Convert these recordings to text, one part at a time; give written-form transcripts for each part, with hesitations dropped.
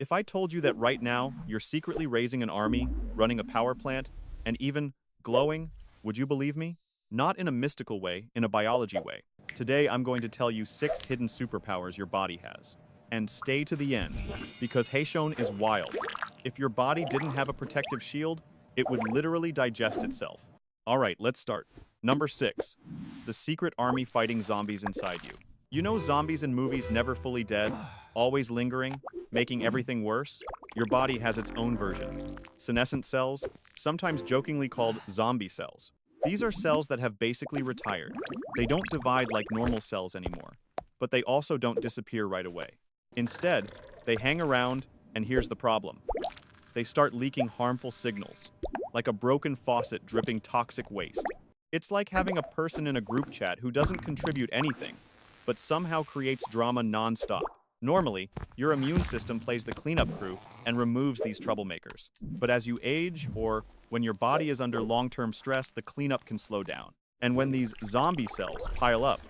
If I told you that right now you're secretly raising an army, running a power plant, and even glowing, would you believe me? Not in a mystical way, in a biology way. Today I'm going to tell you 6 hidden superpowers your body has. And stay to the end, because Heishon is wild. If your body didn't have a protective shield, it would literally digest itself. Alright, let's start. Number 6. The secret army fighting zombies inside you. You know zombies in movies never fully dead, always lingering, making everything worse? Your body has its own version. Senescent cells, sometimes jokingly called zombie cells. These are cells that have basically retired. They don't divide like normal cells anymore, but they also don't disappear right away. Instead, they hang around, and here's the problem. They start leaking harmful signals, like a broken faucet dripping toxic waste. It's like having a person in a group chat who doesn't contribute anything, but somehow creates drama non-stop. Normally, your immune system plays the cleanup crew and removes these troublemakers. But as you age, or when your body is under long-term stress, the cleanup can slow down. And when these zombie cells pile up,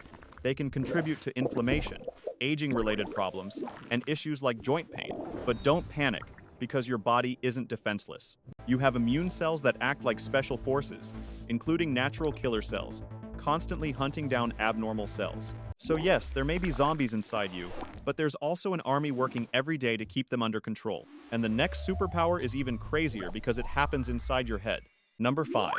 they can contribute to inflammation, aging-related problems, and issues like joint pain. But don't panic, because your body isn't defenseless. You have immune cells that act like special forces, including natural killer cells, constantly hunting down abnormal cells. So yes, there may be zombies inside you, but there's also an army working every day to keep them under control. And the next superpower is even crazier because it happens inside your head. Number 5.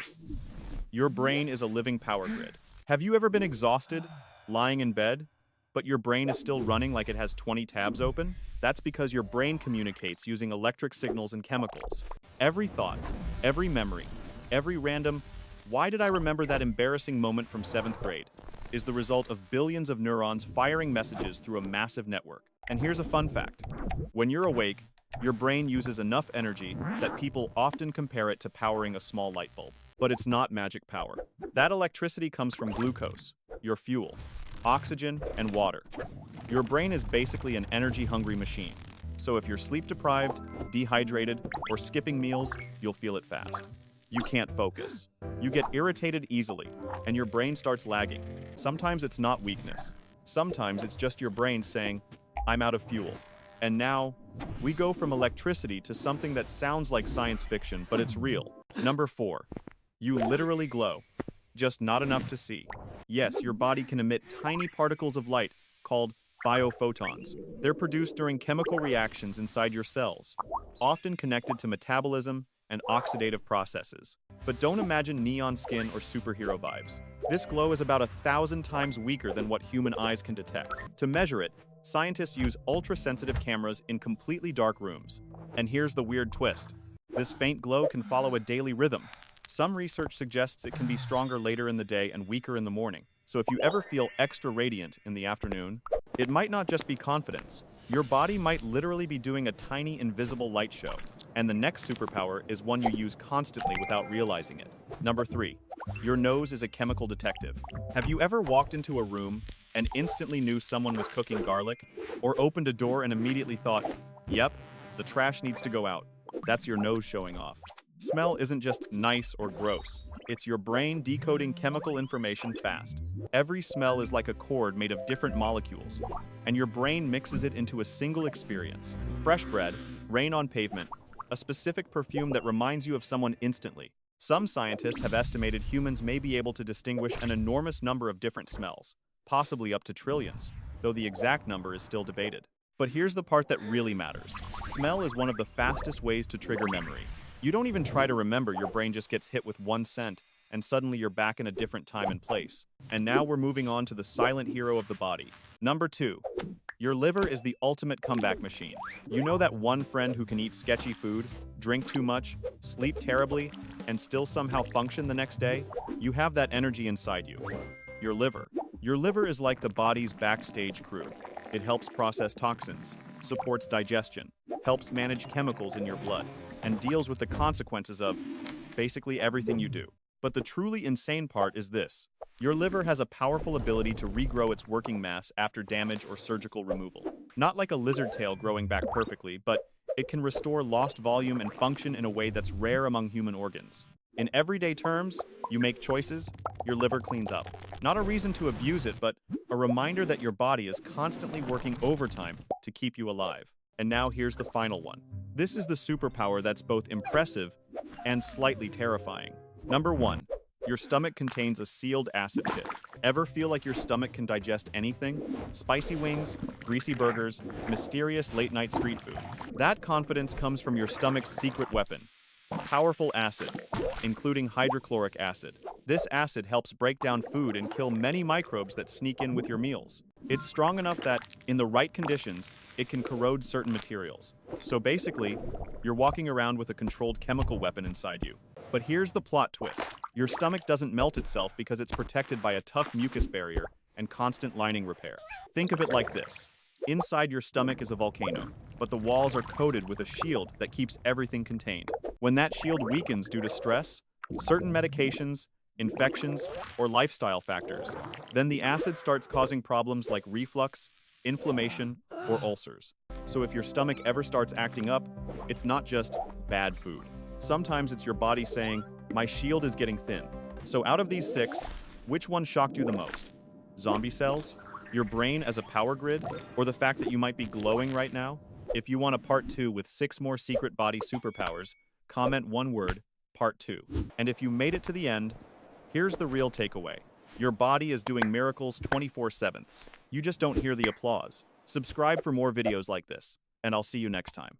Your brain is a living power grid. Have you ever been exhausted, lying in bed, but your brain is still running like it has 20 tabs open? That's because your brain communicates using electric signals and chemicals. Every thought, every memory, every random, "Why did I remember that embarrassing moment from 7th grade?" is the result of billions of neurons firing messages through a massive network. And here's a fun fact. When you're awake, your brain uses enough energy that people often compare it to powering a small light bulb. But it's not magic power. That electricity comes from glucose, your fuel, oxygen, and water. Your brain is basically an energy-hungry machine. So if you're sleep-deprived, dehydrated, or skipping meals, you'll feel it fast. You can't focus. You get irritated easily, and your brain starts lagging. Sometimes it's not weakness. Sometimes it's just your brain saying, "I'm out of fuel." And now, we go from electricity to something that sounds like science fiction, but it's real. Number 4. You literally glow. Just not enough to see. Yes, your body can emit tiny particles of light called biophotons. They're produced during chemical reactions inside your cells, often connected to metabolism and oxidative processes. But don't imagine neon skin or superhero vibes. This glow is about 1,000 times weaker than what human eyes can detect. To measure it, scientists use ultra-sensitive cameras in completely dark rooms. And here's the weird twist. This faint glow can follow a daily rhythm. Some research suggests it can be stronger later in the day and weaker in the morning. So if you ever feel extra radiant in the afternoon, it might not just be confidence. Your body might literally be doing a tiny invisible light show. And the next superpower is one you use constantly without realizing it. Number 3. Your nose is a chemical detective. Have you ever walked into a room and instantly knew someone was cooking garlic? Or opened a door and immediately thought, "Yep, the trash needs to go out." That's your nose showing off. Smell isn't just nice or gross. It's your brain decoding chemical information fast. Every smell is like a chord made of different molecules, and your brain mixes it into a single experience. Fresh bread, rain on pavement, a specific perfume that reminds you of someone instantly. Some scientists have estimated humans may be able to distinguish an enormous number of different smells, possibly up to trillions, though the exact number is still debated. But here's the part that really matters. Smell is one of the fastest ways to trigger memory. You don't even try to remember, your brain just gets hit with one scent, and suddenly you're back in a different time and place. And now we're moving on to the silent hero of the body. Number 2. Your liver is the ultimate comeback machine. You know that one friend who can eat sketchy food, drink too much, sleep terribly, and still somehow function the next day? You have that energy inside you. Your liver. Your liver is like the body's backstage crew. It helps process toxins, supports digestion, helps manage chemicals in your blood, and deals with the consequences of basically everything you do. But the truly insane part is this. Your liver has a powerful ability to regrow its working mass after damage or surgical removal. Not like a lizard tail growing back perfectly, but it can restore lost volume and function in a way that's rare among human organs. In everyday terms, you make choices, your liver cleans up. Not a reason to abuse it, but a reminder that your body is constantly working overtime to keep you alive. And now here's the final one. This is the superpower that's both impressive and slightly terrifying. Number 1. Your stomach contains a sealed acid pit. Ever feel like your stomach can digest anything? Spicy wings, greasy burgers, mysterious late-night street food. That confidence comes from your stomach's secret weapon, powerful acid, including hydrochloric acid. This acid helps break down food and kill many microbes that sneak in with your meals. It's strong enough that, in the right conditions, it can corrode certain materials. So basically, you're walking around with a controlled chemical weapon inside you. But here's the plot twist. Your stomach doesn't melt itself because it's protected by a tough mucus barrier and constant lining repair. Think of it like this. Inside your stomach is a volcano, but the walls are coated with a shield that keeps everything contained. When that shield weakens due to stress, certain medications, infections, or lifestyle factors, then the acid starts causing problems like reflux, inflammation, or ulcers. So if your stomach ever starts acting up, it's not just bad food. Sometimes it's your body saying, "My shield is getting thin." So out of these 6, which one shocked you the most? Zombie cells? Your brain as a power grid? Or the fact that you might be glowing right now? If you want a part 2 with 6 more secret body superpowers, comment one word, part 2. And if you made it to the end, here's the real takeaway. Your body is doing miracles 24/7. You just don't hear the applause. Subscribe for more videos like this, and I'll see you next time.